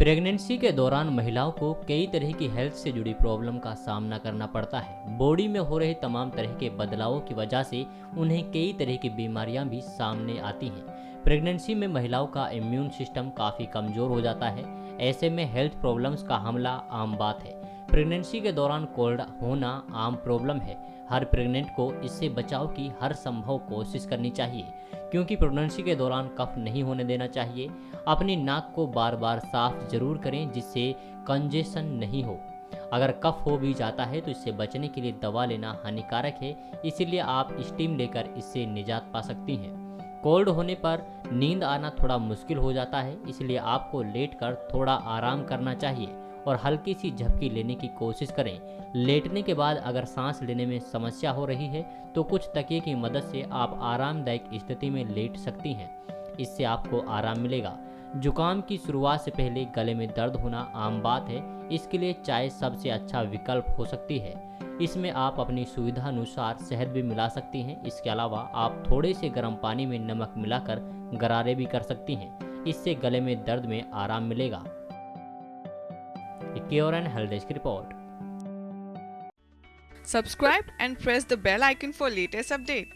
Pregnancy के दौरान महिलाओं को कई तरह की हेल्थ से जुड़ी प्रॉब्लम का सामना करना पड़ता है। बॉडी में हो रहे तमाम तरह के बदलावों की वजह से उन्हें कई तरह की बीमारियां भी सामने आती हैं। प्रेगनेंसी में महिलाओं का इम्यून सिस्टम काफ़ी कमज़ोर हो जाता है। ऐसे में हेल्थ प्रॉब्लम्स का हमला आम बात है। प्रेगनेंसी के दौरान कोल्ड होना आम प्रॉब्लम है। हर प्रेग्नेंट को इससे बचाव की हर संभव कोशिश करनी चाहिए, क्योंकि प्रेगनेंसी के दौरान कफ नहीं होने देना चाहिए। अपनी नाक को बार बार साफ जरूर करें, जिससे कंजेशन नहीं हो। अगर कफ हो भी जाता है तो इससे बचने के लिए दवा लेना हानिकारक है, इसीलिए आप स्टीम लेकर इससे निजात पा सकती हैं। कोल्ड होने पर नींद आना थोड़ा मुश्किल हो जाता है, इसलिए आपको लेटकर थोड़ा आराम करना चाहिए और हल्की सी झपकी लेने की कोशिश करें। लेटने के बाद अगर सांस लेने में समस्या हो रही है तो कुछ तकिए की मदद से आप आरामदायक स्थिति में लेट सकती हैं। इससे आपको आराम मिलेगा। जुकाम की शुरुआत से पहले गले में दर्द होना आम बात है, इसके लिए चाय सबसे अच्छा विकल्प हो सकती है। इसमें आप अपनी सुविधा अनुसार शहद भी मिला सकती हैं। इसके अलावा आप थोड़े से गर्म पानी में नमक मिलाकर गरारे भी कर सकती हैं। इससे गले में दर्द में आराम मिलेगा। Cure and health desk report. Subscribe and press the bell icon for latest update.